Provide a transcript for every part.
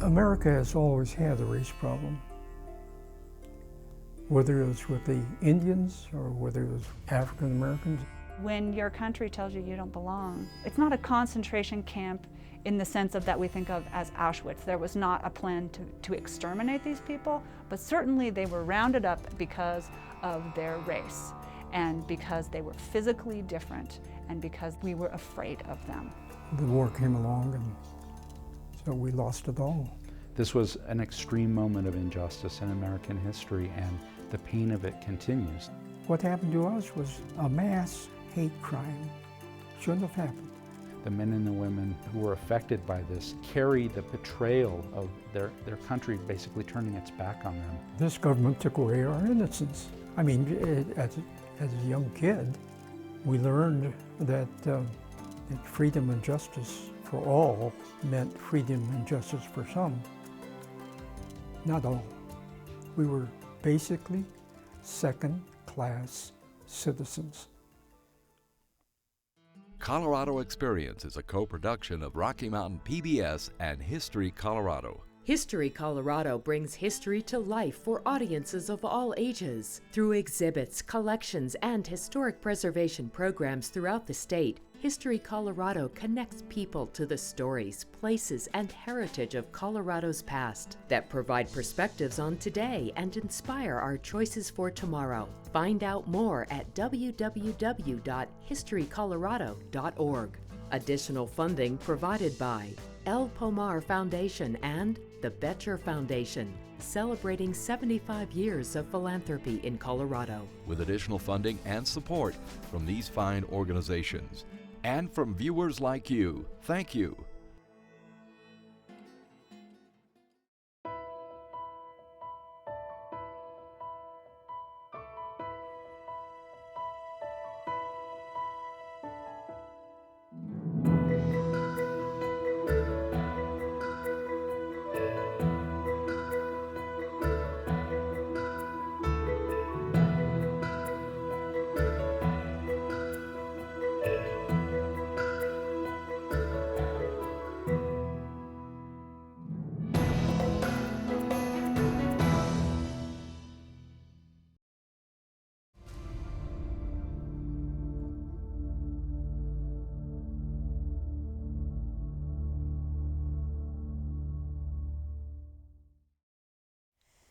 America has always had a race problem, whether it was with the Indians or whether it was African Americans. When your country tells you you don't belong, it's not a concentration camp in the sense of that we think of as Auschwitz. There was not a plan to exterminate these people, but certainly they were rounded up because of their race and because they were physically different and because we were afraid of them. The war came along and so we lost it all. This was an extreme moment of injustice in American history, and the pain of it continues. What happened to us was a mass hate crime. Shouldn't have happened. The men and the women who were affected by this carry the betrayal of their country basically turning its back on them. This government took away our innocence. I mean, as a young kid, we learned that freedom and justice for all meant freedom and justice for some. Not all. We were basically second-class citizens. Colorado Experience is a co-production of Rocky Mountain PBS and History Colorado. History Colorado brings history to life for audiences of all ages. Through exhibits, collections, and historic preservation programs throughout the state, History Colorado connects people to the stories, places, and heritage of Colorado's past that provide perspectives on today and inspire our choices for tomorrow. Find out more at www.historycolorado.org. Additional funding provided by El Pomar Foundation and the Betcher Foundation, celebrating 75 years of philanthropy in Colorado. With additional funding and support from these fine organizations. And from viewers like you, thank you.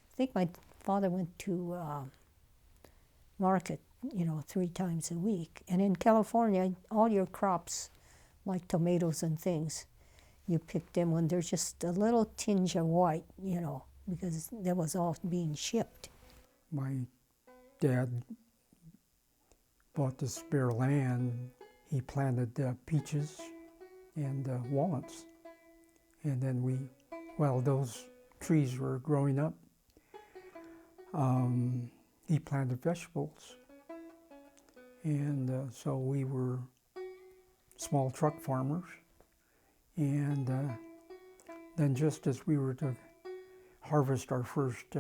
I think my father went to market, 3 times a week. And in California, all your crops, like tomatoes and things, you pick them when there's just a little tinge of white, because that was all being shipped. My dad bought this bare land. He planted peaches and walnuts. And then while those trees were growing up, he planted vegetables. And so we were small truck farmers. And then just as we were to harvest our first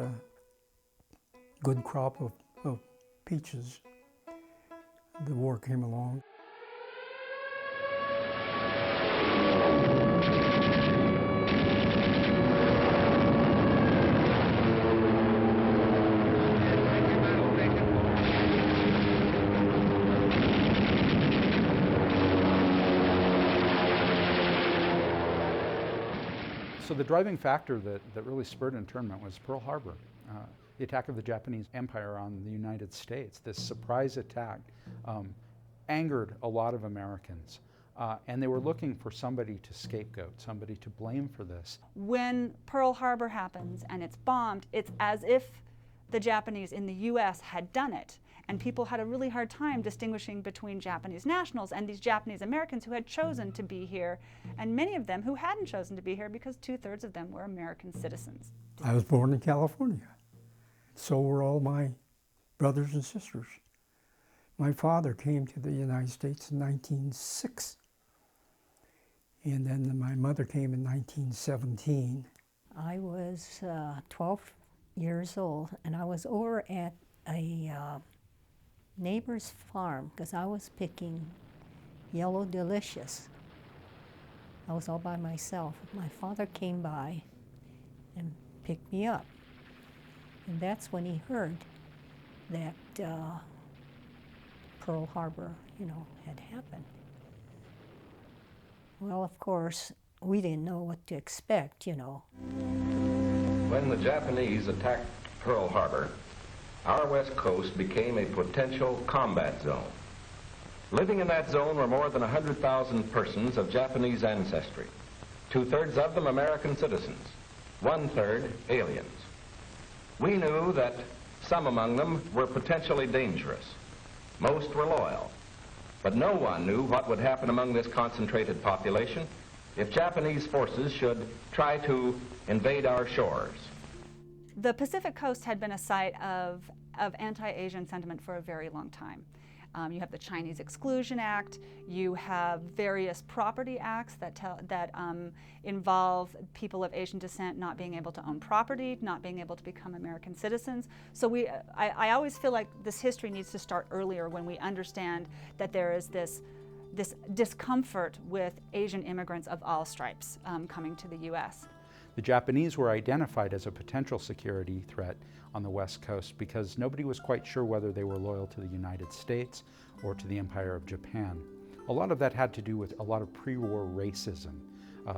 good crop of peaches, the war came along. So the driving factor that really spurred internment was Pearl Harbor, the attack of the Japanese Empire on the United States. This surprise attack angered a lot of Americans, and they were looking for somebody to scapegoat, somebody to blame for this. When Pearl Harbor happens and it's bombed, it's as if the Japanese in the US had done it. And people had a really hard time distinguishing between Japanese nationals and these Japanese Americans who had chosen to be here, and many of them who hadn't chosen to be here because 2/3 of them were American citizens. I was born in California. So were all my brothers and sisters. My father came to the United States in 1906, and then my mother came in 1917. I was 12 years old, and I was over at a neighbor's farm because I was picking yellow delicious. I was all by myself. My father came by and picked me up. And that's when he heard that Pearl Harbor, had happened. Well, of course, we didn't know what to expect, When the Japanese attacked Pearl Harbor, our west coast became a potential combat zone. Living in that zone were more than 100,000 persons of Japanese ancestry, 2/3 of them American citizens, 1/3 aliens. We knew that some among them were potentially dangerous. Most were loyal. But no one knew what would happen among this concentrated population if Japanese forces should try to invade our shores. The Pacific Coast had been a site of anti-Asian sentiment for a very long time. You have the Chinese Exclusion Act, you have various property acts that involve people of Asian descent not being able to own property, not being able to become American citizens. So I always feel like this history needs to start earlier when we understand that there is this discomfort with Asian immigrants of all stripes coming to the U.S. The Japanese were identified as a potential security threat on the West Coast because nobody was quite sure whether they were loyal to the United States or to the Empire of Japan. A lot of that had to do with a lot of pre-war racism,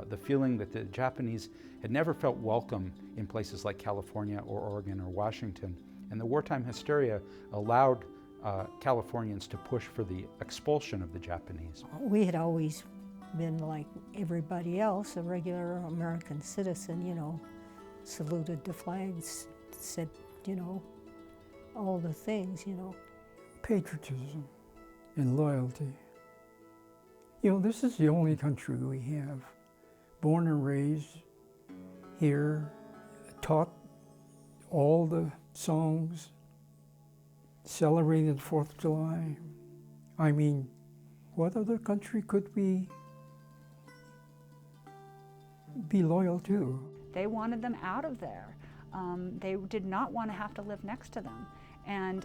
the feeling that the Japanese had never felt welcome in places like California or Oregon or Washington, and the wartime hysteria allowed Californians to push for the expulsion of the Japanese. We had always been like everybody else, a regular American citizen, saluted the flags, said, all the things, Patriotism and loyalty. This is the only country we have. Born and raised here, taught all the songs, celebrated 4th of July. I mean, what other country could we be loyal to? They wanted them out of there. They did not want to have to live next to them. And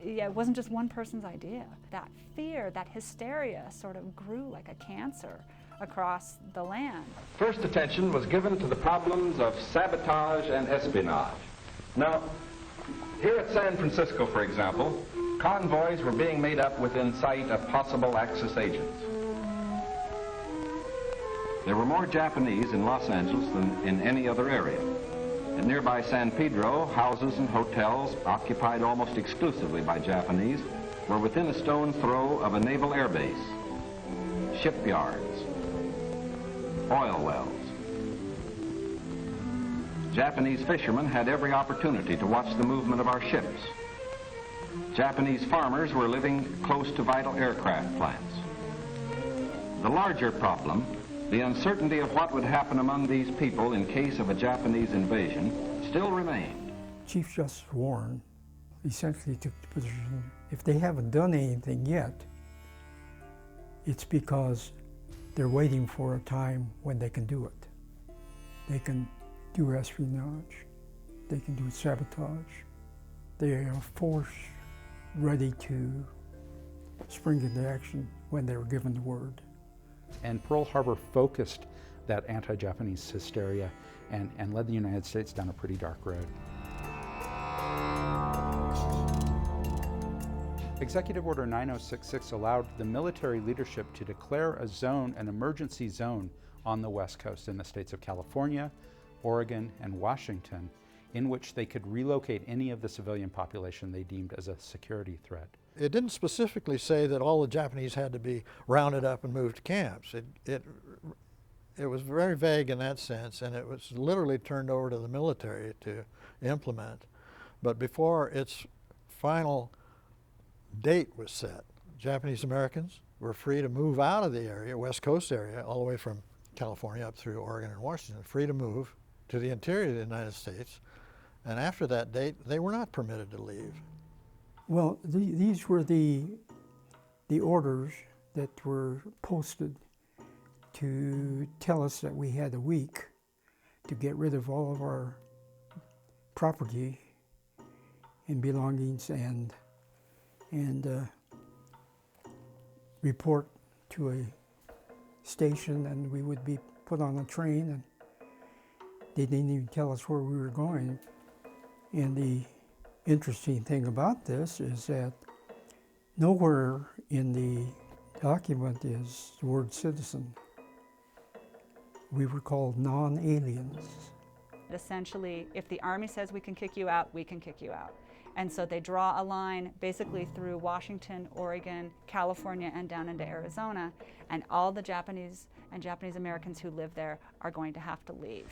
yeah, it wasn't just one person's idea. That fear, that hysteria sort of grew like a cancer across the land. First attention was given to the problems of sabotage and espionage. Now, here at San Francisco, for example, convoys were being made up within sight of possible Axis agents. There were more Japanese in Los Angeles than in any other area. In nearby San Pedro, houses and hotels occupied almost exclusively by Japanese were within a stone's throw of a naval air base, shipyards, oil wells. Japanese fishermen had every opportunity to watch the movement of our ships. Japanese farmers were living close to vital aircraft plants. The larger problem, the uncertainty of what would happen among these people in case of a Japanese invasion, still remained. Chief Justice Warren essentially took the position, if they haven't done anything yet, it's because they're waiting for a time when they can do it. They can do espionage, they can do sabotage. They are a force ready to spring into action when they were given the word. And Pearl Harbor focused that anti-Japanese hysteria and led the United States down a pretty dark road. Executive Order 9066 allowed the military leadership to declare a zone, an emergency zone, on the West Coast in the states of California, Oregon, and Washington, in which they could relocate any of the civilian population they deemed as a security threat. It didn't specifically say that all the Japanese had to be rounded up and moved to camps. It was very vague in that sense, and it was literally turned over to the military to implement. But before its final date was set, Japanese Americans were free to move out of the area, West Coast area, all the way from California up through Oregon and Washington, free to move to the interior of the United States. And after that date, they were not permitted to leave. Well, these were the orders that were posted to tell us that we had a week to get rid of all of our property and belongings and report to a station, and we would be put on a train They didn't even tell us where we were going. And the interesting thing about this is that nowhere in the document is the word citizen. We were called non-aliens. Essentially, if the Army says we can kick you out, we can kick you out. And so they draw a line basically through Washington, Oregon, California, and down into Arizona, and all the Japanese and Japanese Americans who live there are going to have to leave.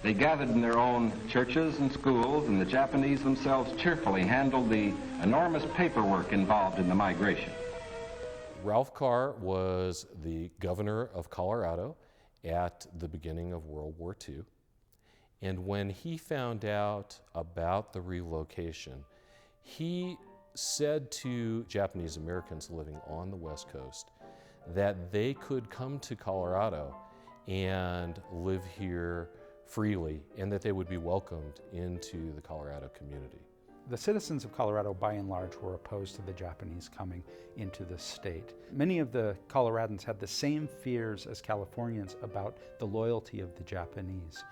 They gathered in their own churches and schools, and the Japanese themselves cheerfully handled the enormous paperwork involved in the migration. Ralph Carr was the governor of Colorado at the beginning of World War II. And when he found out about the relocation, he said to Japanese Americans living on the West Coast that they could come to Colorado and live here freely, and that they would be welcomed into the Colorado community. The citizens of Colorado, by and large, were opposed to the Japanese coming into the state. Many of the Coloradans had the same fears as Californians about the loyalty of the Japanese.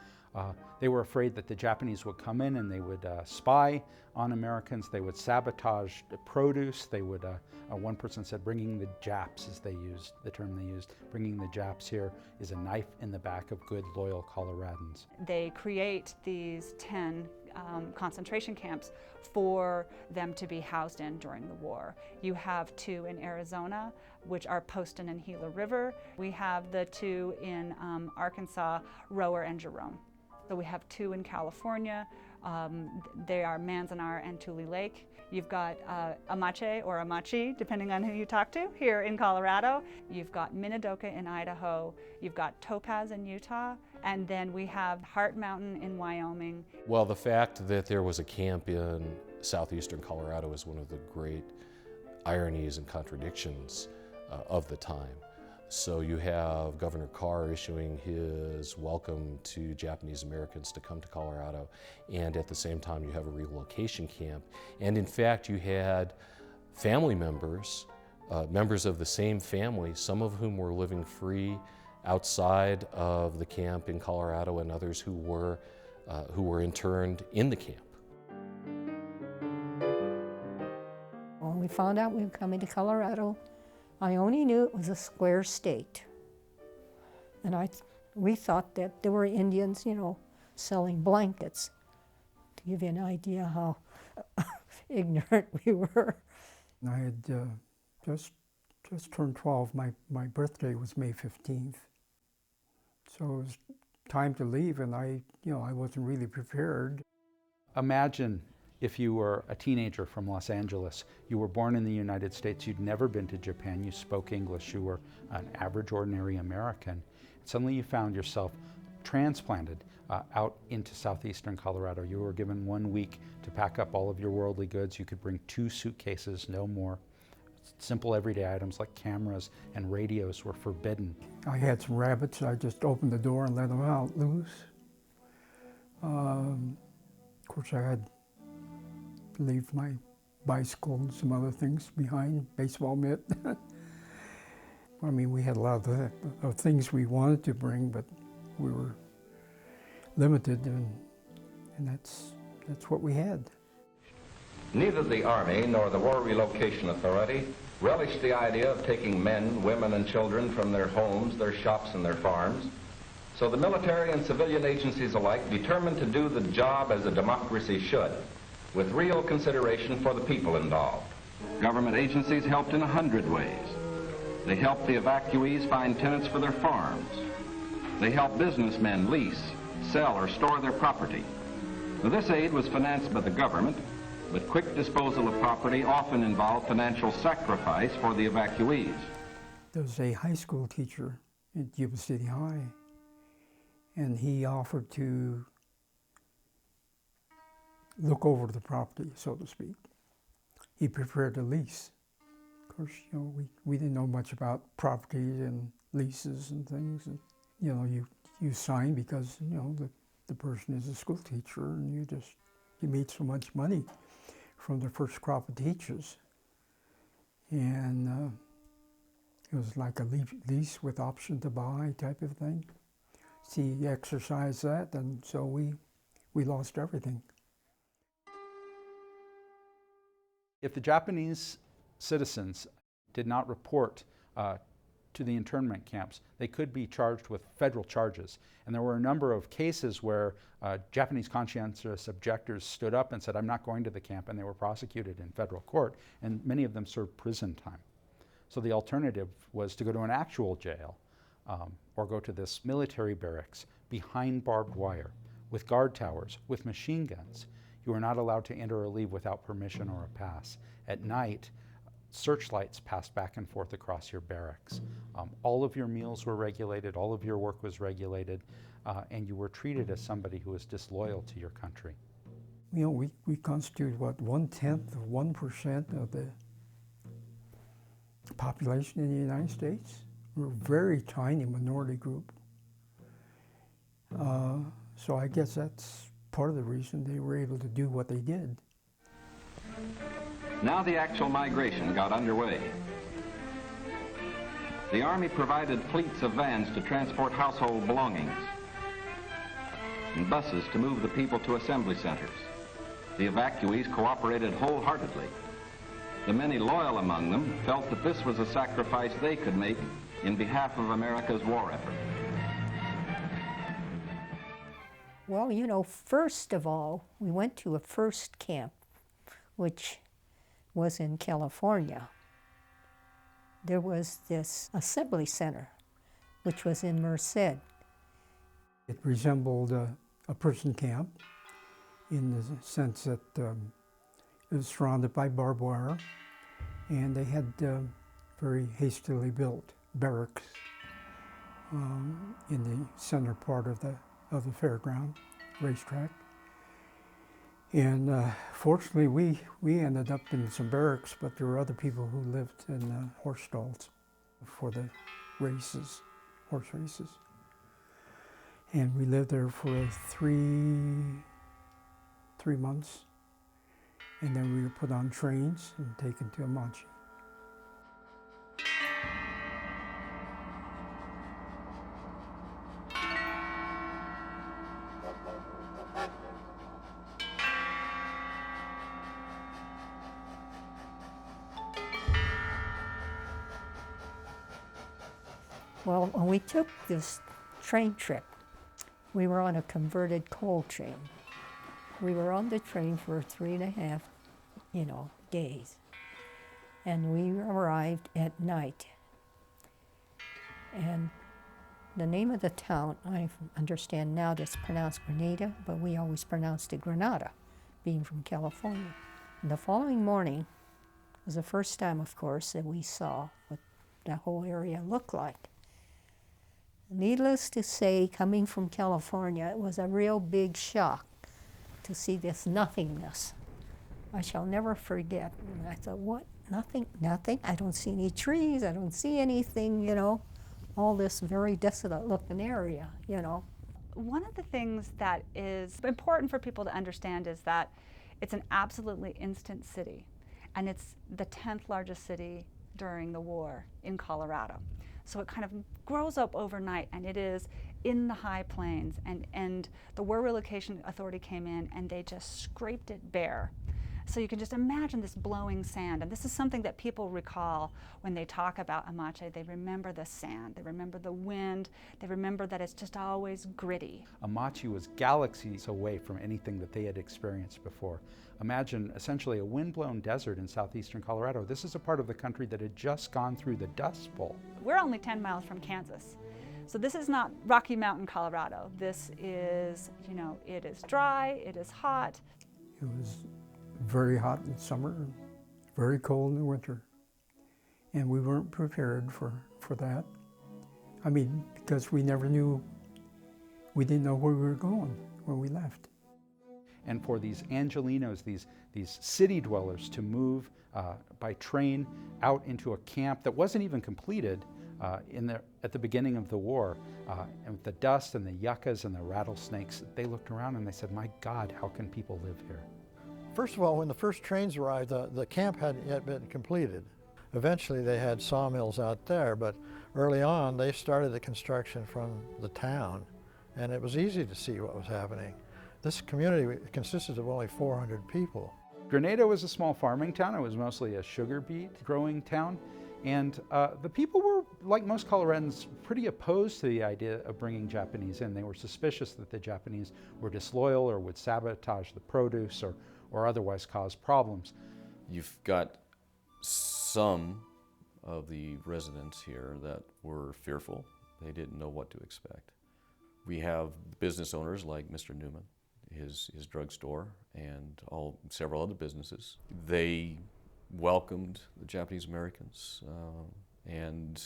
They were afraid that the Japanese would come in and they would spy on Americans, they would sabotage the produce, they would, one person said, bringing the Japs, as they used, the term they used, bringing the Japs here is a knife in the back of good, loyal Coloradans. They create these 10 concentration camps for them to be housed in during the war. You have 2 in Arizona, which are Poston and Gila River. We have the 2 in Arkansas, Rower and Jerome. So we have 2 in California. They are Manzanar and Tule Lake. You've got Amache or Amache, depending on who you talk to, here in Colorado. You've got Minidoka in Idaho. You've got Topaz in Utah. And then we have Heart Mountain in Wyoming. Well, the fact that there was a camp in southeastern Colorado is one of the great ironies and contradictions of the time. So you have Governor Carr issuing his welcome to Japanese Americans to come to Colorado, and at the same time you have a relocation camp. And in fact, you had family members, members of the same family, some of whom were living free outside of the camp in Colorado, and others who were interned in the camp. When we found out we were coming to Colorado, I only knew it was a square state. And we thought that there were Indians, you know, selling blankets, to give you an idea how ignorant we were. I had just turned 12. My birthday was May 15th. So it was time to leave, and I wasn't really prepared. Imagine if you were a teenager from Los Angeles, you were born in the United States, you'd never been to Japan, you spoke English, you were an average, ordinary American. Suddenly you found yourself transplanted out into southeastern Colorado. You were given 1 week to pack up all of your worldly goods. You could bring 2 suitcases, no more. Simple everyday items like cameras and radios were forbidden. I had some rabbits. I just opened the door and let them out loose. Of course, I had to leave my bicycle and some other things behind, baseball mitt. I mean, we had a lot of things we wanted to bring, but we were limited, and that's what we had. Neither the Army nor the War Relocation Authority relished the idea of taking men, women, and children from their homes, their shops, and their farms. So the military and civilian agencies alike determined to do the job as a democracy should, with real consideration for the people involved. Government agencies helped in 100 ways. They helped the evacuees find tenants for their farms. They helped businessmen lease, sell, or store their property. Now, this aid was financed by the government, but quick disposal of property often involved financial sacrifice for the evacuees. There was a high school teacher at Yuba City High, and he offered to look over the property, so to speak. He preferred a lease. Of course, you know, we didn't know much about properties and leases and things. And, you know, you sign because, you know, the person is a school teacher, and you made so much money from the first crop of teachers. And it was like a lease with option to buy type of thing. he exercised that, and so we lost everything. If the Japanese citizens did not report to the internment camps, they could be charged with federal charges. And there were a number of cases where Japanese conscientious objectors stood up and said, I'm not going to the camp, and they were prosecuted in federal court, and many of them served prison time. So the alternative was to go to an actual jail or go to this military barracks behind barbed wire with guard towers, with machine guns. You were not allowed to enter or leave without permission or a pass. At night, searchlights passed back and forth across your barracks. All of your meals were regulated, all of your work was regulated, and you were treated as somebody who was disloyal to your country. You know, we constitute, what, 1/10 of 1% of the population in the United States. We're a very tiny minority group. So I guess that's part of the reason they were able to do what they did. Now the actual migration got underway. The Army provided fleets of vans to transport household belongings and buses to move the people to assembly centers. The evacuees cooperated wholeheartedly. The many loyal among them felt that this was a sacrifice they could make in behalf of America's war effort. Well, you know, first of all, we went to a first camp, which was in California. There was this assembly center, which was in Merced. It resembled a prison camp in the sense that it was surrounded by barbed wire, and they had very hastily built barracks in the center part of the fairground, racetrack. And fortunately, we ended up in some barracks, but there were other people who lived in horse stalls for the races, horse races. And we lived there for three months, and then we were put on trains and taken to Amache. Well, when we took this train trip, we were on a converted coal train. We were on the train for 3.5, days. And we arrived at night. And the name of the town, I understand now that's pronounced Grenada, but we always pronounced it Granada, being from California. And the following morning was the first time, of course, that we saw what that whole area looked like. Needless to say, coming from California, it was a real big shock to see this nothingness. I shall never forget. And I thought, what? Nothing? Nothing? I don't see any trees. I don't see anything, all this very desolate looking area, One of the things that is important for people to understand is that it's an absolutely instant city, and it's the 10th largest city during the war in Colorado. So it kind of grows up overnight, and it is in the high plains, and the War Relocation Authority came in and they just scraped it bare. So you can just imagine this blowing sand, and this is something that people recall when they talk about Amache. They remember the sand, they remember the wind, they remember that it's just always gritty. Amache was galaxies away from anything that they had experienced before. Imagine essentially a wind-blown desert in southeastern Colorado. This is a part of the country that had just gone through the Dust Bowl. We're only 10 miles from Kansas. So this is not Rocky Mountain, Colorado. This is, it is dry, it is hot. It was very hot in summer, very cold in winter. And we weren't prepared for that. I mean, because we didn't know where we were going when we left. And for these Angelinos, these city dwellers, to move by train out into a camp that wasn't even completed at the beginning of the war, and with the dust and the yuccas and the rattlesnakes, they looked around and they said, my God, how can people live here? First of all, when the first trains arrived, the camp hadn't yet been completed. Eventually they had sawmills out there, but early on they started the construction from the town and it was easy to see what was happening. This community consisted of only 400 people. Granada was a small farming town. It was mostly a sugar beet growing town. And the people were, like most Coloradans, pretty opposed to the idea of bringing Japanese in. They were suspicious that the Japanese were disloyal or would sabotage the produce or otherwise cause problems. You've got some of the residents here that were fearful. They didn't know what to expect. We have business owners like Mr. Newman, his drugstore, and several other businesses. They welcomed the Japanese Americans, and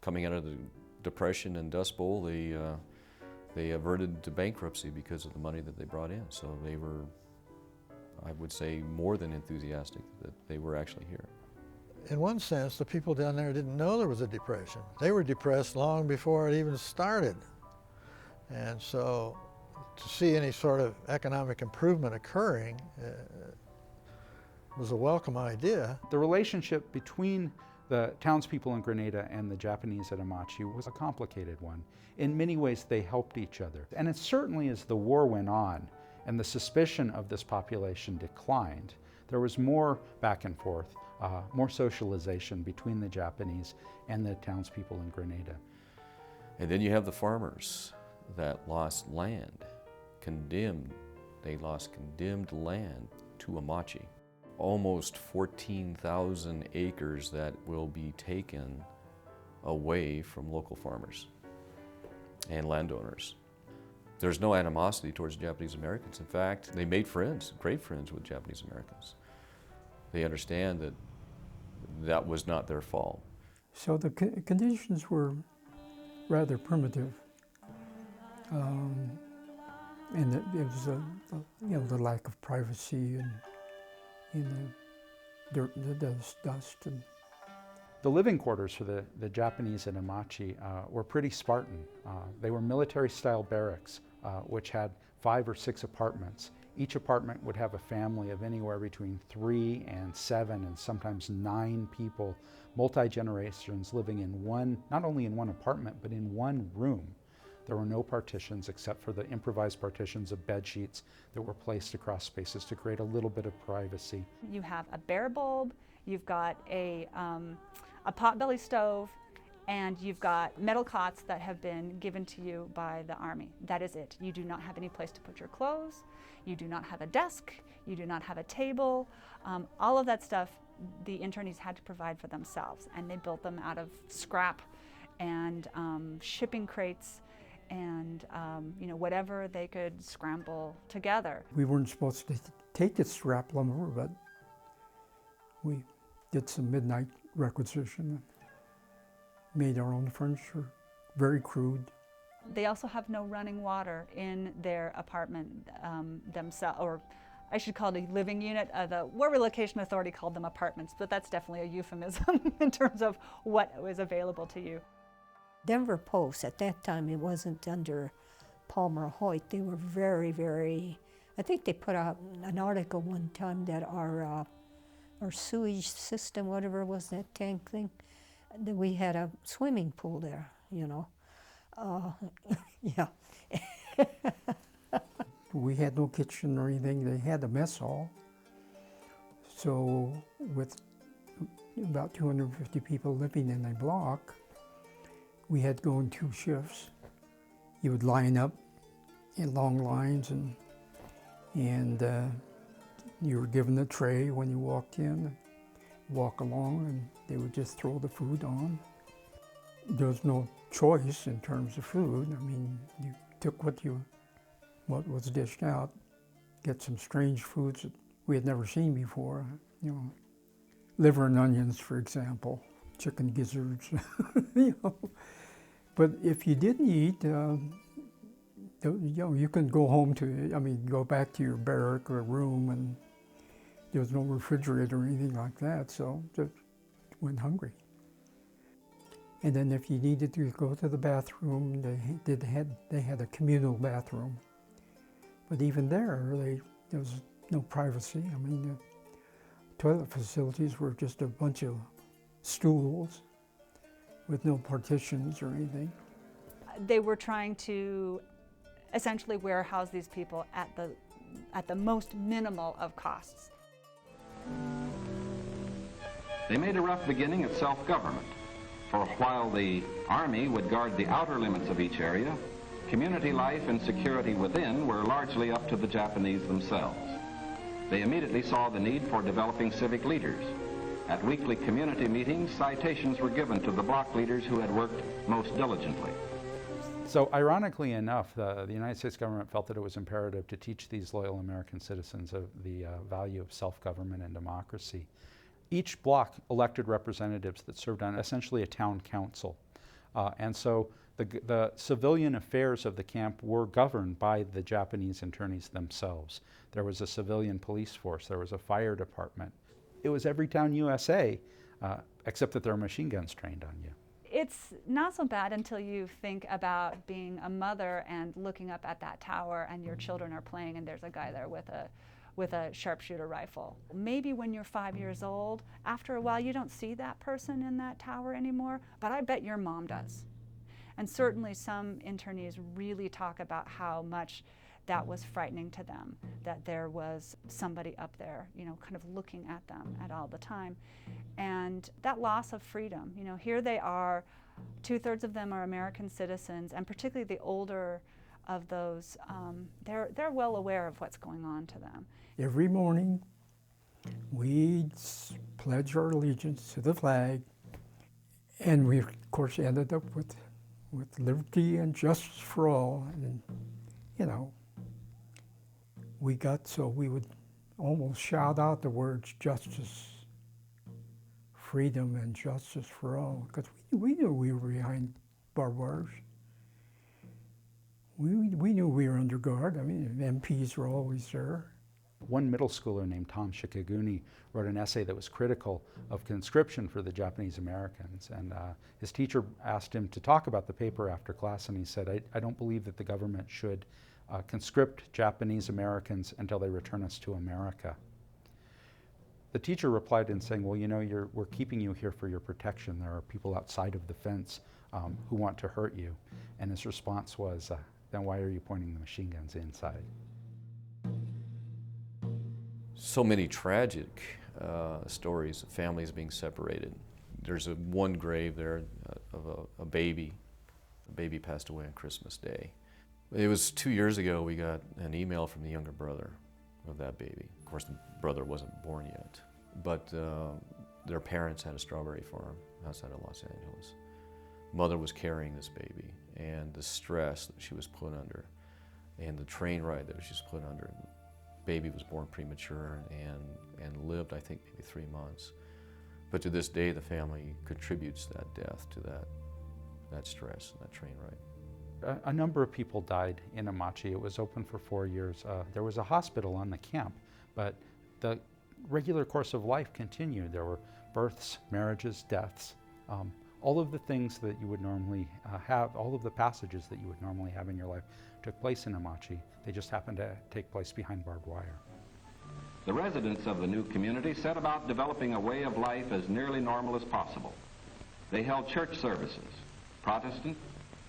coming out of the Depression and Dust Bowl, they averted to bankruptcy because of the money that they brought in. So they were, I would say, more than enthusiastic that they were actually here. In one sense, the people down there didn't know there was a depression. They were depressed long before it even started. And so to see any sort of economic improvement occurring was a welcome idea. The relationship between the townspeople in Granada and the Japanese at Amache was a complicated one. In many ways, they helped each other. And it certainly, as the war went on and the suspicion of this population declined, there was more back and forth, more socialization between the Japanese and the townspeople in Granada. And then you have the farmers that lost land, they lost condemned land to Amache. Almost 14,000 acres that will be taken away from local farmers and landowners. There's no animosity towards Japanese Americans. In fact, they made friends, great friends with Japanese Americans. They understand that that was not their fault. So the conditions were rather primitive. And it was the lack of privacy and the dirt, the dust. And the living quarters for the Japanese in Amache were pretty Spartan. They were military-style barracks, which had 5 or 6 apartments. Each apartment would have a family of anywhere between 3 and 7 and sometimes 9 people, multi-generations living in not only in one apartment, but in one room. There were no partitions except for the improvised partitions of bed sheets that were placed across spaces to create a little bit of privacy. You have a bare bulb, you've got a potbelly stove, and you've got metal cots that have been given to you by the Army. That is it. You do not have any place to put your clothes, you do not have a desk, you do not have a table. All of that stuff the internees had to provide for themselves, and they built them out of scrap and shipping crates and whatever they could scramble together. we weren't supposed to take the scrap lumber, but we did some midnight requisition, made our own furniture, very crude. They also have no running water in their apartment themselves, or I should call it a living unit. The War Relocation Authority called them apartments, but that's definitely a euphemism in terms of what was available to you. Denver Post, at that time, it wasn't under Palmer Hoyt. They were very, very, I think they put out an article one time that our sewage system, whatever was that tank thing, that we had a swimming pool there, yeah. We had no kitchen or anything. They had a mess hall. So with about 250 people living in a block, we had to go in 2 shifts. You would line up in long lines, and you were given a tray when you walked in, walk along, and they would just throw the food on. There was no choice in terms of food. I mean, you took what was dished out, get some strange foods that we had never seen before, liver and onions, for example, chicken gizzards, But if you didn't eat, you couldn't go home go back to your barrack or room, and there was no refrigerator or anything like that, so just went hungry. And then if you needed to go to the bathroom, they had a communal bathroom. But even there was no privacy. I mean, the toilet facilities were just a bunch of stools with no partitions or anything. They were trying to essentially warehouse these people at the most minimal of costs. They made a rough beginning at self-government, for while the Army would guard the outer limits of each area, community life and security within were largely up to the Japanese themselves. They immediately saw the need for developing civic leaders. At weekly community meetings, citations were given to the block leaders who had worked most diligently. So ironically enough, the United States government felt that it was imperative to teach these loyal American citizens of the value of self-government and democracy. Each block elected representatives that served on essentially a town council. And so the civilian affairs of the camp were governed by the Japanese internees themselves. There was a civilian police force, there was a fire department. It was every town USA, except that there were machine guns trained on you. It's not so bad until you think about being a mother and looking up at that tower and your children are playing and there's a guy there with a sharpshooter rifle. Maybe when you're 5 years old, after a while you don't see that person in that tower anymore, but I bet your mom does. And certainly some internees really talk about how much that was frightening to them, that there was somebody up there, you know, kind of looking at them at all the time. And that loss of freedom, you know, here they are, 2/3 of them are American citizens, and particularly the older of those, they're well aware of what's going on to them. Every morning, we'd pledge our allegiance to the flag, and we, of course, ended up with liberty and justice for all. And, you know, we got so we would almost shout out the words justice, freedom, and justice for all, because we knew we were behind barbed wires. We knew we were under guard. I mean, MPs were always there. One middle schooler named Tom Shikaguni wrote an essay that was critical of conscription for the Japanese Americans. And his teacher asked him to talk about the paper after class, and he said, I don't believe that the government should conscript Japanese Americans until they return us to America. The teacher replied in saying, well, you know, we're keeping you here for your protection. There are people outside of the fence who want to hurt you. And his response was, then why are you pointing the machine guns inside? So many tragic stories of families being separated. There's one grave there of a baby. The baby passed away on Christmas Day. It was 2 years ago we got an email from the younger brother of that baby. Of course, the brother wasn't born yet, but their parents had a strawberry farm outside of Los Angeles. Mother was carrying this baby, and the stress that she was put under, and the train ride that she was put under. Baby was born premature and lived, I think, maybe 3 months. But to this day, the family contributes that death to that stress, that train ride. A number of people died in Amache. It was open for 4 years. There was a hospital on the camp, but the regular course of life continued. There were births, marriages, deaths, all of the things that you would normally have, all of the passages that you would normally have in your life took place in Amache. They just happened to take place behind barbed wire. The residents of the new community set about developing a way of life as nearly normal as possible. They held church services, Protestant,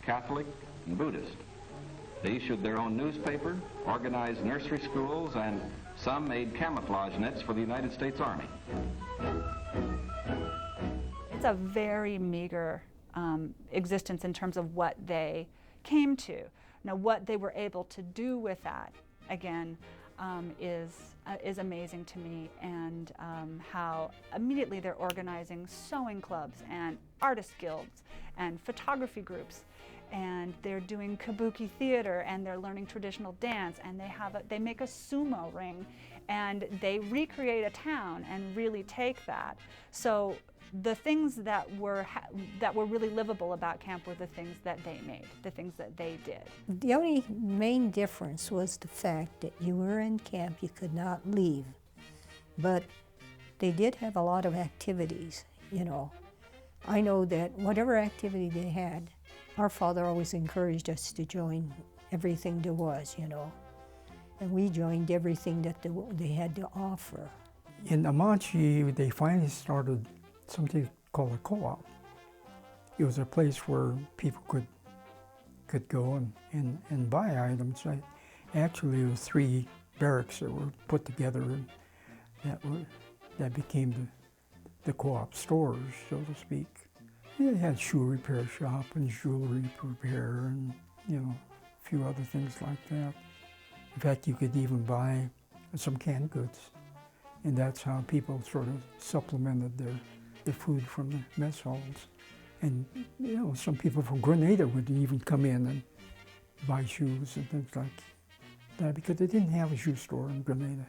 Catholic, and Buddhist. They issued their own newspaper, organized nursery schools, and some made camouflage nets for the United States Army. It's a very meager existence in terms of what they came to. Now, what they were able to do with that, again, is amazing to me, and how immediately they're organizing sewing clubs and artist guilds and photography groups, and they're doing kabuki theater, and they're learning traditional dance, and they make a sumo ring, and they recreate a town and really take that. So the things that were really livable about camp were the things that they made, the things that they did. The only main difference was the fact that you were in camp, you could not leave. But they did have a lot of activities, you know. I know that whatever activity they had, our father always encouraged us to join everything there was, you know. And we joined everything that they had to offer. In Amache, they finally started something called a co-op. It was a place where people could could go and buy items. Actually, there were 3 barracks that were put together and that became the co-op stores, so to speak. It had shoe repair shop and jewelry repair and, you know, a few other things like that. In fact, you could even buy some canned goods, and that's how people sort of supplemented their food from the mess halls. And, you know, some people from Grenada would even come in and buy shoes and things like that because they didn't have a shoe store in Grenada.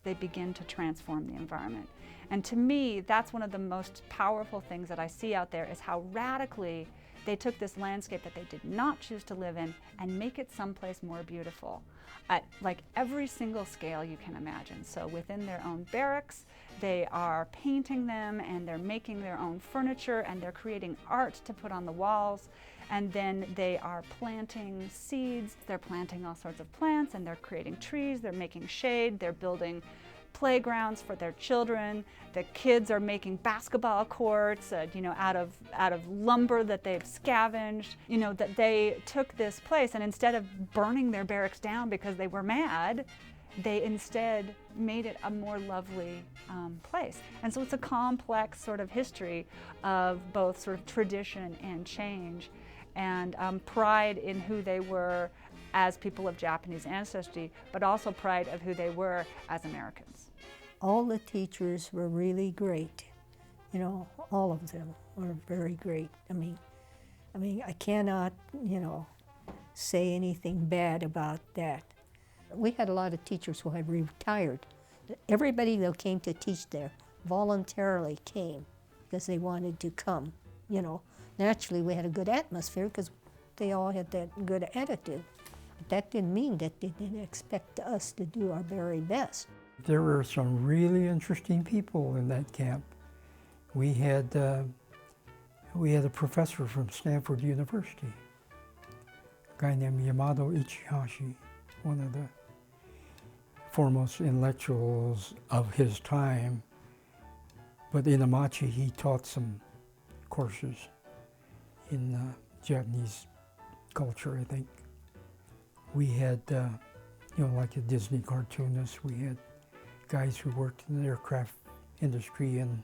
They begin to transform the environment. And to me, that's one of the most powerful things that I see out there is how radically they took this landscape that they did not choose to live in and make it someplace more beautiful at like every single scale you can imagine. So within their own barracks, they are painting them and they're making their own furniture and they're creating art to put on the walls. And then they are planting seeds, they're planting all sorts of plants and they're creating trees, they're making shade, they're building playgrounds for their children. The kids are making basketball courts, you know, out of lumber that they've scavenged. You know, that they took this place and instead of burning their barracks down because they were mad, they instead made it a more lovely place. And so it's a complex sort of history of both sort of tradition and change and pride in who they were as people of Japanese ancestry, but also pride of who they were as Americans. All the teachers were really great. You know, all of them were very great. I mean, I cannot, you know, say anything bad about that. We had a lot of teachers who had retired. Everybody that came to teach there voluntarily came because they wanted to come, you know. Naturally, we had a good atmosphere because they all had that good attitude. But that didn't mean that they didn't expect us to do our very best. There were some really interesting people in that camp. We had a professor from Stanford University, a guy named Yamado Ichihashi, one of the foremost intellectuals of his time. But in Amache, he taught some courses in Japanese culture, I think. We had, you know, like a Disney cartoonist, we had guys who worked in the aircraft industry in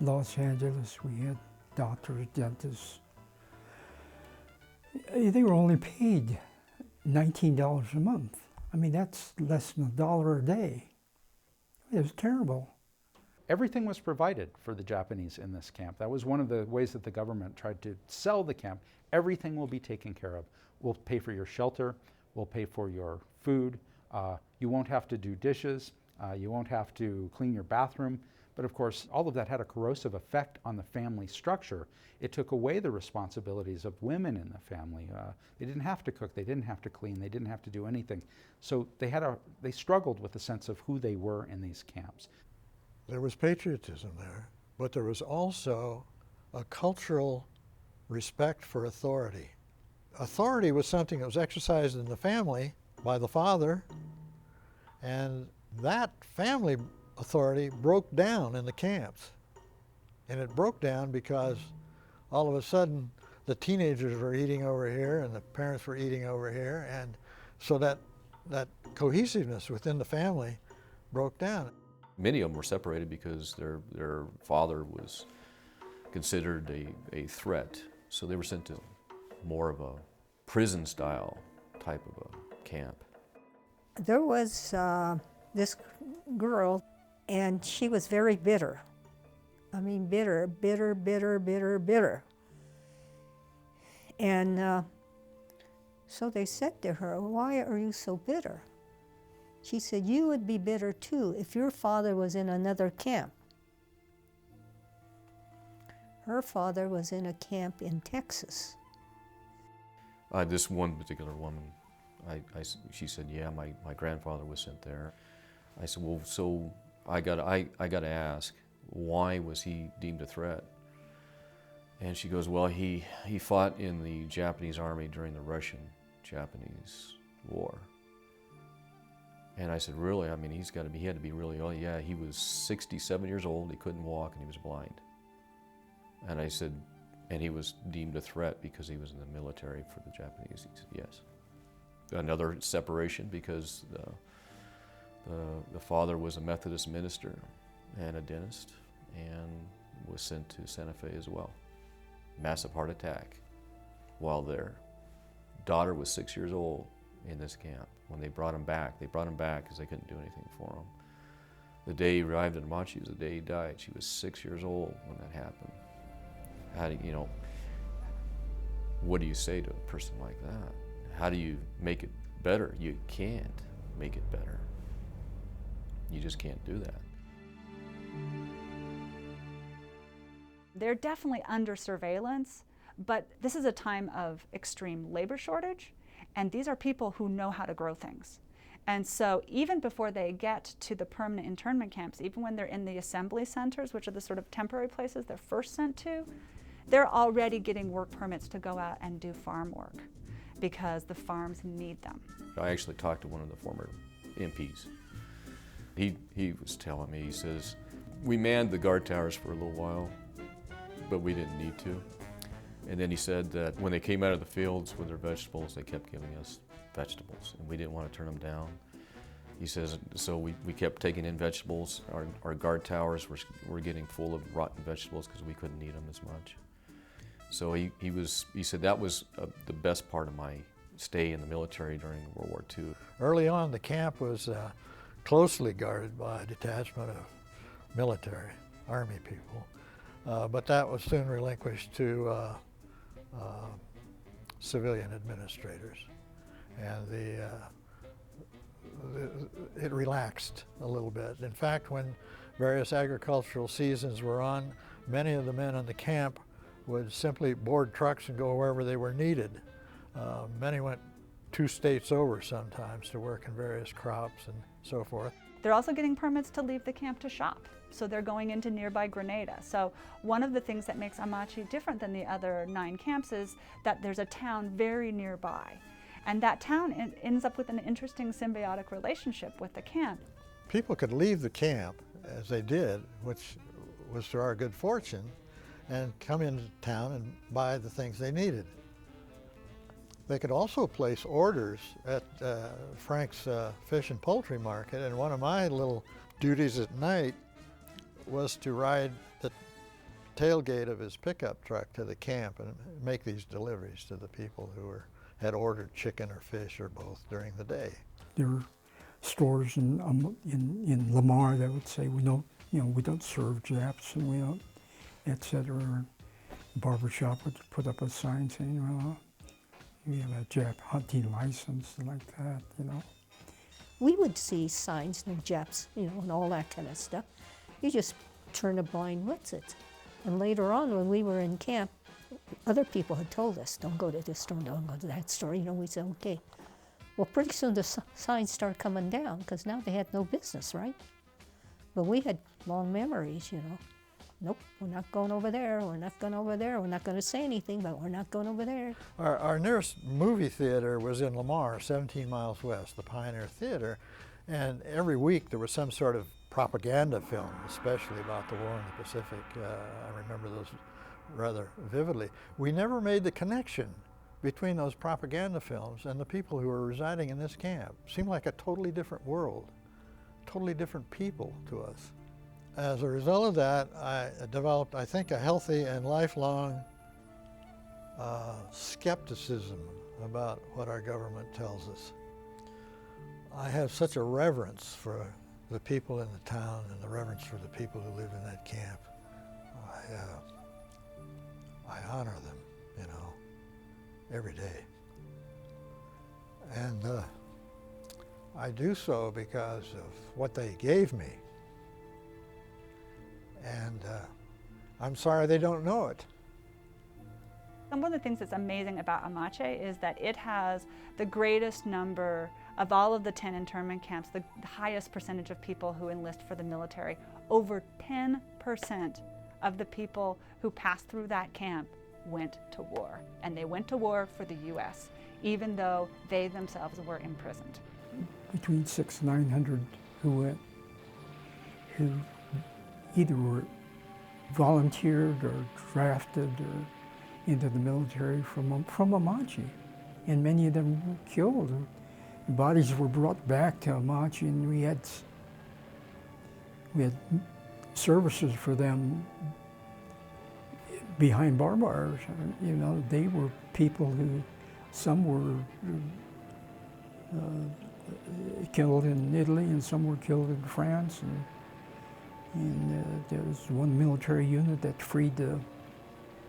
Los Angeles. We had doctors, dentists. They were only paid $19 a month. I mean, that's less than $1 a day. It was terrible. Everything was provided for the Japanese in this camp. That was one of the ways that the government tried to sell the camp. Everything will be taken care of. We'll pay for your shelter. We'll pay for your food. You won't have to do dishes. You won't have to clean your bathroom. But of course, all of that had a corrosive effect on the family structure. It took away the responsibilities of women in the family. They didn't have to cook, they didn't have to clean, they didn't have to do anything. So they struggled with the sense of who they were in these camps. There was patriotism there, but there was also a cultural respect for authority. Authority was something that was exercised in the family by the father, and that family authority broke down in the camps. And it broke down because all of a sudden the teenagers were eating over here and the parents were eating over here, and so that cohesiveness within the family broke down. Many of them were separated because their father was considered a threat, so they were sent to more of a prison-style type of a camp. There was this girl, and she was very bitter. I mean, bitter. And so they said to her, "Why are you so bitter?" She said, "You would be bitter too if your father was in another camp." Her father was in a camp in Texas. This one particular woman, she said, "Yeah, my grandfather was sent there." I said, "Well, so I got to ask, why was he deemed a threat?" And she goes, "Well, he fought in the Japanese army during the Russian-Japanese war." And I said, "Really? I mean, he had to be really old." "Yeah, he was 67 years old, he couldn't walk, and he was blind." And I said, And he was deemed a threat because he was in the military for the Japanese. He said yes. Another separation because the father was a Methodist minister and a dentist and was sent to Santa Fe as well. Massive heart attack while there. Daughter was 6 years old in this camp. When they brought him back because they couldn't do anything for him. The day he arrived at Amache was the day he died. She was 6 years old when that happened. How do you know, what do you say to a person like that? How do you make it better? You can't make it better. You just can't do that. They're definitely under surveillance, but this is a time of extreme labor shortage, and these are people who know how to grow things. And so even before they get to the permanent internment camps, even when they're in the assembly centers, which are the sort of temporary places they're first sent to, they're already getting work permits to go out and do farm work because the farms need them. I actually talked to one of the former MPs. He was telling me, he says, we manned the guard towers for a little while, but we didn't need to. And then he said that when they came out of the fields with their vegetables, they kept giving us vegetables, and we didn't want to turn them down. He says, so we kept taking in vegetables. Our guard towers were getting full of rotten vegetables because we couldn't eat them as much. So he said that was the best part of my stay in the military during World War II. Early on, the camp was closely guarded by a detachment of military, Army people, but that was soon relinquished to civilian administrators, and it relaxed a little bit. In fact, when various agricultural seasons were on, many of the men in the camp would simply board trucks and go wherever they were needed. Many went 2 states over sometimes to work in various crops and so forth. They're also getting permits to leave the camp to shop. So they're going into nearby Grenada. So one of the things that makes Amache different than the other 9 camps is that there's a town very nearby. And that town ends up with an interesting symbiotic relationship with the camp. People could leave the camp, as they did, which was to our good fortune, and come into town and buy the things they needed. They could also place orders at Frank's fish and poultry market, and one of my little duties at night was to ride the tailgate of his pickup truck to the camp and make these deliveries to the people who had ordered chicken or fish or both during the day. There were stores in Lamar that would say, we don't serve Japs, and we don't, etc. Barbershop would put up a sign saying, well, we have a Jap hunting license, like that, We would see signs, no Japs, and all that kind of stuff. You just turn a blind wits it. And later on, when we were in camp, other people had told us, don't go to this store, don't go to that store. We said, okay. Well, pretty soon the signs started coming down because now they had no business, right? But we had long memories, Nope, we're not going over there, we're not going over there, we're not going to say anything, but we're not going over there. Our nearest movie theater was in Lamar, 17 miles west, the Pioneer Theater, and every week there was some sort of propaganda film, especially about the war in the Pacific. I remember those rather vividly. We never made the connection between those propaganda films and the people who were residing in this camp. It seemed like a totally different world, totally different people to us. As a result of that, I developed, I think, a healthy and lifelong skepticism about what our government tells us. I have such a reverence for the people in the town and the reverence for the people who live in that camp. I honor them, every day. And I do so because of what they gave me. And I'm sorry they don't know it. And one of the things that's amazing about Amache is that it has the greatest number of all of the 10 internment camps, the highest percentage of people who enlist for the military. Over 10% of the people who passed through that camp went to war. And they went to war for the U.S., even though they themselves were imprisoned. Between 600 and 900 who went, who either were volunteered or drafted or into the military from Amache, and many of them were killed. Bodies were brought back to Amache, and we had services for them behind barbed wires. You know, they were people who, some were killed in Italy, and some were killed in France, and there was one military unit that freed the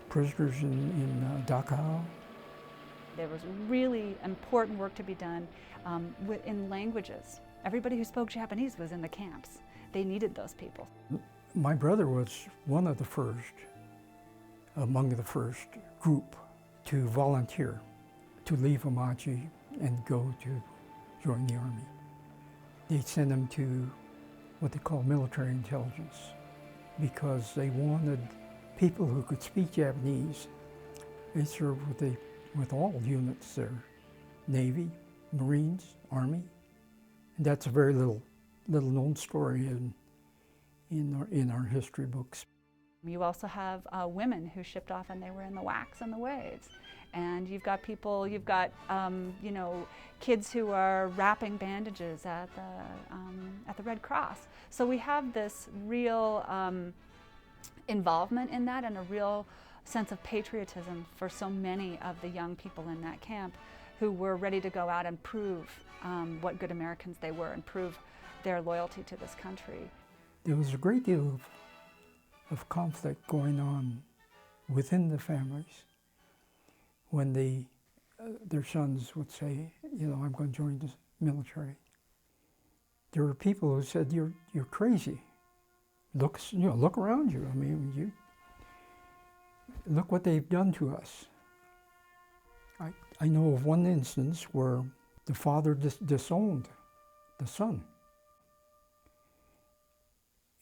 prisoners in Dachau. There was really important work to be done in languages. Everybody who spoke Japanese was in the camps. They needed those people. My brother was one of the first, among the first group to volunteer, to leave Amache and go to join the Army. They sent him to what they call military intelligence because they wanted people who could speak Japanese. They served with all units there, Navy, Marines, Army. And that's a very little known story in our history books. You also have women who shipped off and they were in the whacks and the waves. And you've got people, you know, kids who are wrapping bandages at the Red Cross. So we have this real involvement in that and a real sense of patriotism for so many of the young people in that camp who were ready to go out and prove what good Americans they were and prove their loyalty to this country. There was a great deal of conflict going on within the families when their sons would say, you know, I'm going to join the military. There were people who said, you're crazy. Look around you. I mean, look what they've done to us. I know of one instance where the father disowned the son.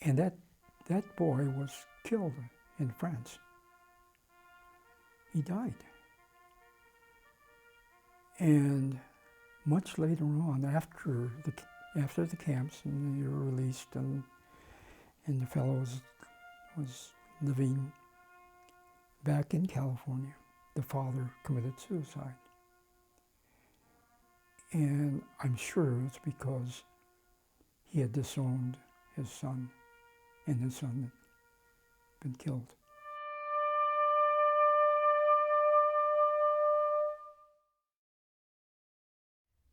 And that boy was killed in France. He died. And much later on, after the camps, and they were released, and the fellow was living back in California, the father committed suicide. And I'm sure it's because he had disowned his son, and his son had been killed.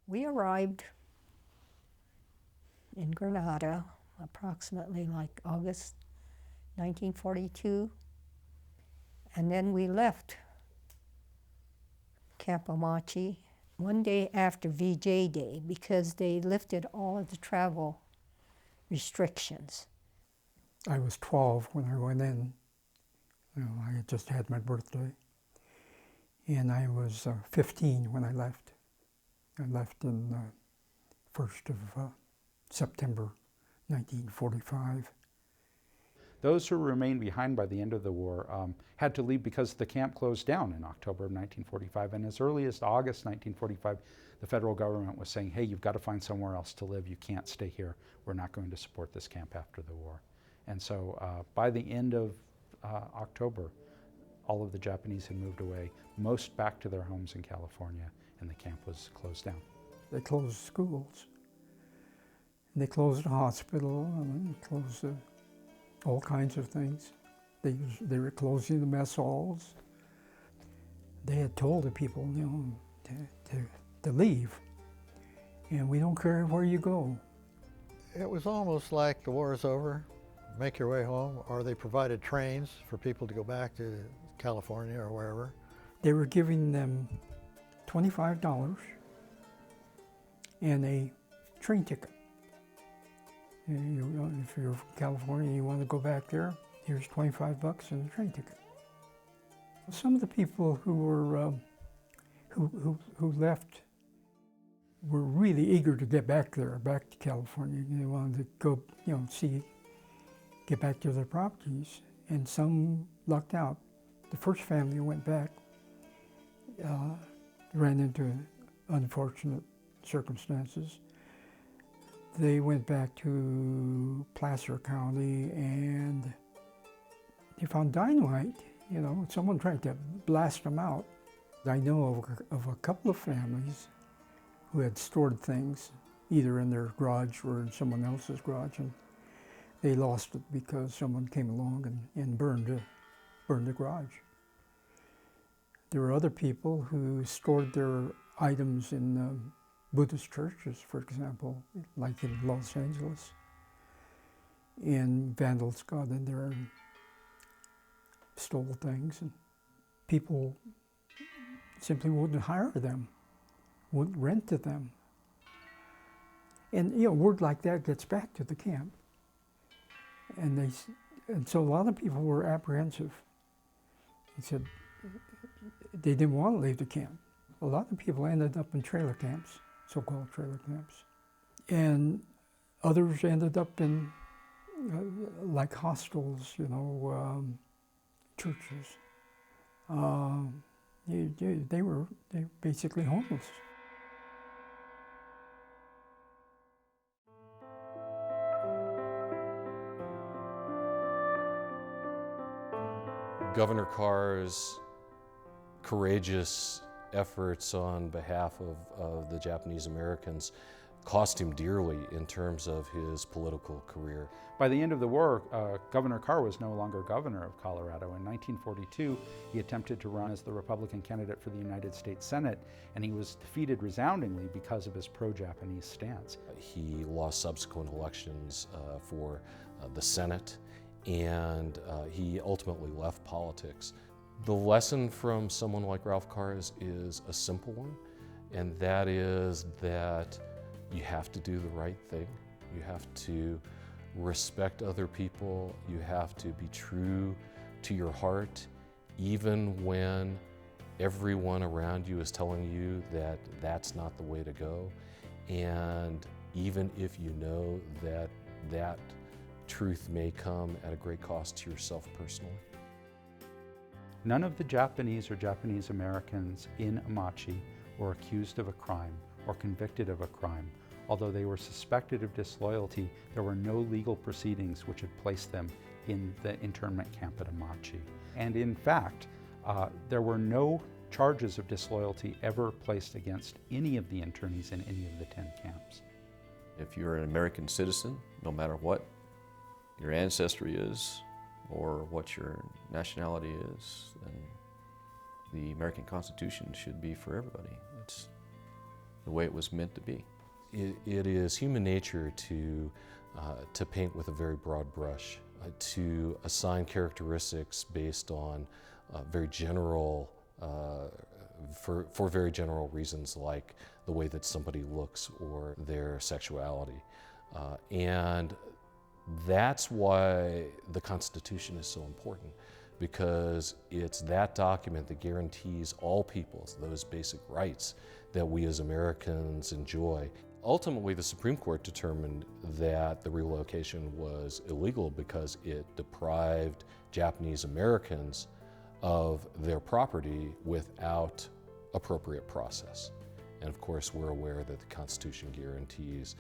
We arrived in Granada approximately like August 1942, and then we left Camp Amache one day after VJ Day because they lifted all of the travel restrictions. I was 12 when I went in. You know, I had just had my birthday. And I was 15 when I left. I left on the 1st of September 1945. Those who remained behind by the end of the war had to leave because the camp closed down in October of 1945. And as early as August 1945, the federal government was saying, hey, you've got to find somewhere else to live. You can't stay here. We're not going to support this camp after the war. And so by the end of October, all of the Japanese had moved away, most back to their homes in California, and the camp was closed down. They closed schools. And they closed the hospital, and they closed all kinds of things. They were closing the mess halls. They had told the people, you know, to leave. And we don't care where you go. It was almost like the war is over, make your way home, or they provided trains for people to go back to California or wherever. They were giving them $25 and a train ticket. If you're from California and you want to go back there, here's $25 and a train ticket. Some of the people who were who left were really eager to get back there, back to California. They wanted to go, you know, get back to their properties, and some lucked out. The first family who went back ran into unfortunate circumstances. They went back to Placer County and they found dynamite You know, someone tried to blast them out. I know of a couple of families who had stored things either in their garage or in someone else's garage, and they lost it because someone came along and burned the garage. There were other people who stored their items in Buddhist churches, for example, like in Los Angeles. And vandals got in there and stole things, and people simply wouldn't hire them, wouldn't rent to them. And you know, word like that gets back to the camp. And so a lot of people were apprehensive. They said they didn't want to leave the camp. A lot of people ended up in trailer camps, so-called trailer camps. And others ended up in like hostels, you know, churches. They were basically homeless. Governor Carr's courageous efforts on behalf of the Japanese Americans cost him dearly in terms of his political career. By the end of the war, Governor Carr was no longer governor of Colorado. In 1942, he attempted to run as the Republican candidate for the United States Senate, and he was defeated resoundingly because of his pro-Japanese stance. He lost subsequent elections for the Senate, and he ultimately left politics. The lesson from someone like Ralph Carr is a simple one, and that is that you have to do the right thing. You have to respect other people. You have to be true to your heart, even when everyone around you is telling you that that's not the way to go. And even if you know that that truth may come at a great cost to yourself personally. None of the Japanese or Japanese Americans in Amache were accused of a crime or convicted of a crime. Although they were suspected of disloyalty, there were no legal proceedings which had placed them in the internment camp at Amache. And in fact, there were no charges of disloyalty ever placed against any of the internees in any of the 10 camps. If you're an American citizen, no matter what your ancestry is or what your nationality is, then the American Constitution should be for everybody. It's the way it was meant to be. It is human nature to paint with a very broad brush, to assign characteristics based on very general, for very general reasons like the way that somebody looks or their sexuality. And that's why the Constitution is so important, because it's that document that guarantees all peoples those basic rights that we as Americans enjoy. Ultimately, the Supreme Court determined that the relocation was illegal because it deprived Japanese Americans of their property without appropriate process. And of course, we're aware that the Constitution guarantees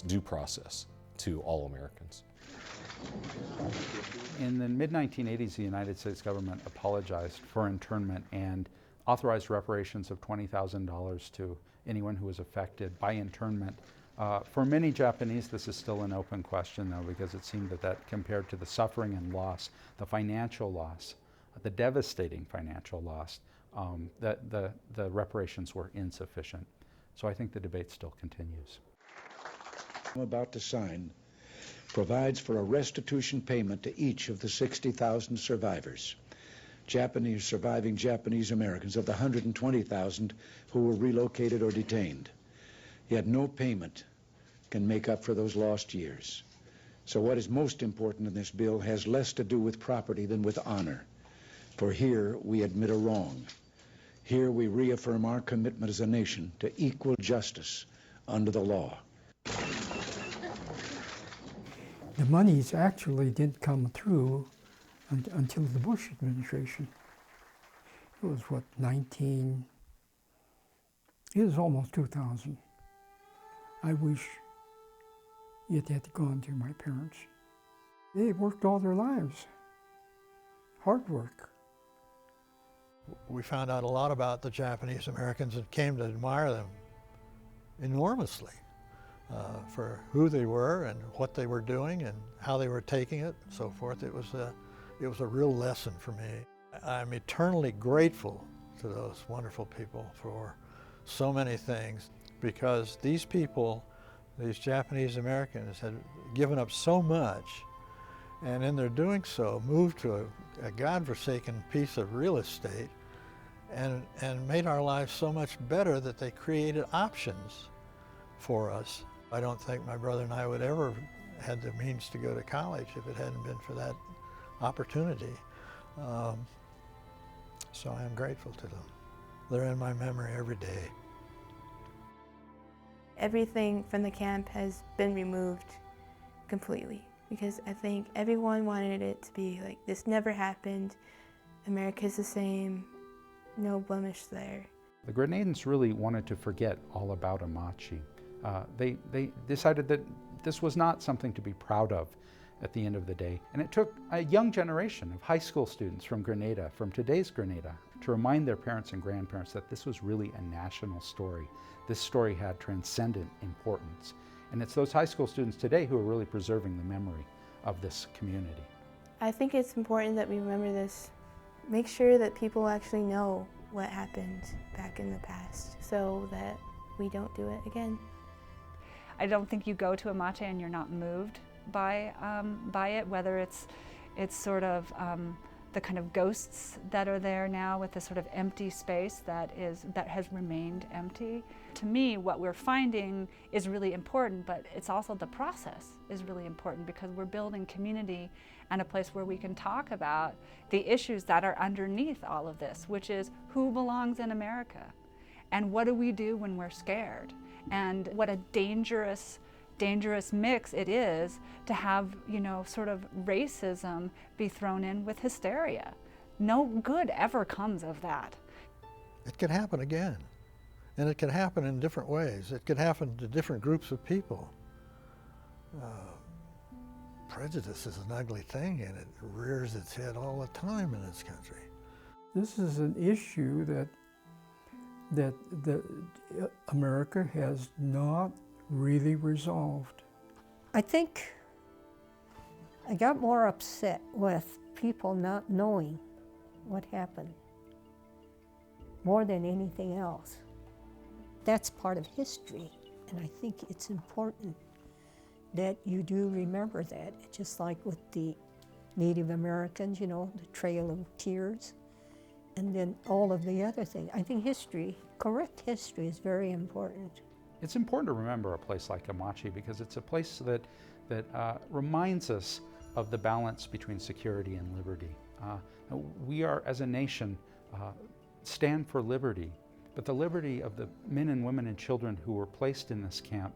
due process to all Americans. In the mid-1980s, the United States government apologized for internment and authorized reparations of $20,000 to anyone who was affected by internment. For many Japanese, this is still an open question, though, because it seemed that compared to the suffering and loss, the financial loss, the devastating financial loss, that the reparations were insufficient. So I think the debate still continues. I'm about to sign provides for a restitution payment to each of the 60,000 survivors. Surviving Japanese Americans of the 120,000 who were relocated or detained. Yet no payment can make up for those lost years. So what is most important in this bill has less to do with property than with honor. For here we admit a wrong. Here we reaffirm our commitment as a nation to equal justice under the law. The monies actually didn't come through until the Bush administration. It was what, it was almost 2000. I wish it had gone to my parents. They worked all their lives hard work. We found out a lot about the Japanese Americans and came to admire them enormously for who they were and what they were doing and how they were taking it and so forth. It was a real lesson for me. I'm eternally grateful to those wonderful people for so many things, because these people, these Japanese Americans, had given up so much, and in their doing so moved to a godforsaken piece of real estate and made our lives so much better that they created options for us. I don't think my brother and I would ever have had the means to go to college if it hadn't been for that opportunity. So I am grateful to them. They're in my memory every day. Everything from the camp has been removed completely, because I think everyone wanted it to be like, this never happened, America's the same, no blemish there. The Grenadans really wanted to forget all about Amache. They decided that this was not something to be proud of at the end of the day. And it took a young generation of high school students from Grenada, from today's Grenada, to remind their parents and grandparents that this was really a national story. This story had transcendent importance. And it's those high school students today who are really preserving the memory of this community. I think it's important that we remember this. Make sure that people actually know what happened back in the past so that we don't do it again. I don't think you go to Amache and you're not moved by it, whether it's sort of the kind of ghosts that are there now with this sort of empty space that has remained empty. To me, what we're finding is really important, but it's also the process is really important, because we're building community and a place where we can talk about the issues that are underneath all of this, which is who belongs in America, and what do we do when we're scared, and what a dangerous mix it is to have, you know, sort of racism be thrown in with hysteria. No good ever comes of that. It could happen again, and it could happen in different ways. It could happen to different groups of people. Prejudice is an ugly thing, and it rears its head all the time in this country. This is an issue that America has not really resolved. I think I got more upset with people not knowing what happened more than anything else. That's part of history, and I think it's important that you do remember that, just like with the Native Americans, you know, the Trail of Tears, and then all of the other things. I think history, correct history, is very important. It's important to remember a place like Amache because it's a place that reminds us of the balance between security and liberty. We are, as a nation, stand for liberty, but the liberty of the men and women and children who were placed in this camp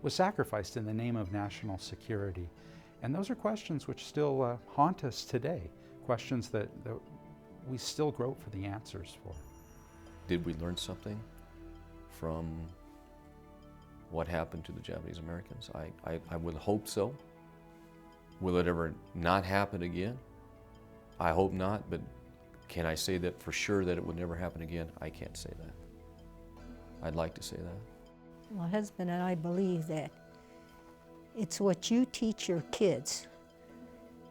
was sacrificed in the name of national security. And those are questions which still haunt us today, questions that we still grope for the answers for. Did we learn something from what happened to the Japanese Americans? I would hope so. Will it ever not happen again? I hope not, but can I say that for sure that it would never happen again? I can't say that. I'd like to say that. My husband and I believe that it's what you teach your kids.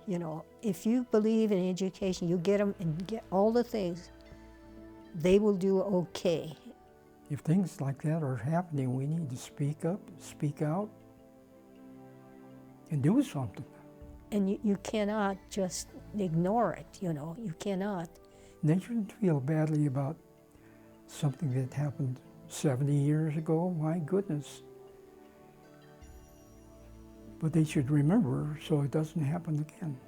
You know, if you believe in education, you get them and get all the things, they will do okay. If things like that are happening, we need to speak up, speak out, and do something. And you cannot just ignore it, you know, you cannot. They shouldn't feel badly about something that happened 70 years ago, my goodness. But they should remember so it doesn't happen again.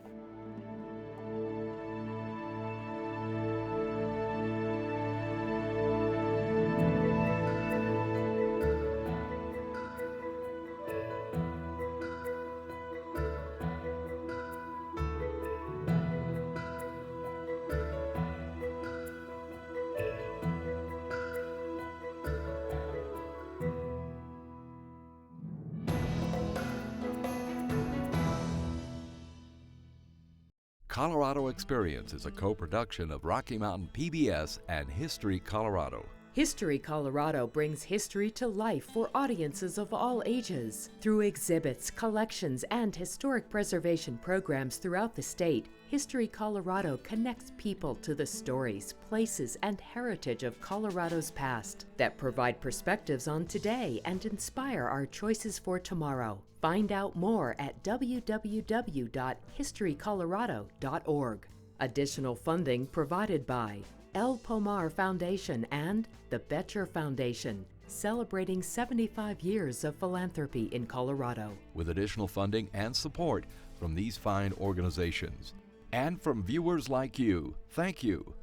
Colorado Experience is a co-production of Rocky Mountain PBS and History Colorado. History Colorado brings history to life for audiences of all ages. Through exhibits, collections, and historic preservation programs throughout the state, History Colorado connects people to the stories, places, and heritage of Colorado's past that provide perspectives on today and inspire our choices for tomorrow. Find out more at www.historycolorado.org. Additional funding provided by El Pomar Foundation and the Betcher Foundation, celebrating 75 years of philanthropy in Colorado. With additional funding and support from these fine organizations. And from viewers like you, thank you.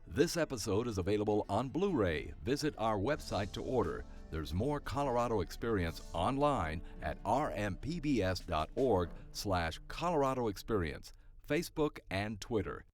This episode is available on Blu-ray. Visit our website to order. There's more Colorado Experience online at rmpbs.org/Colorado Experience, Facebook and Twitter.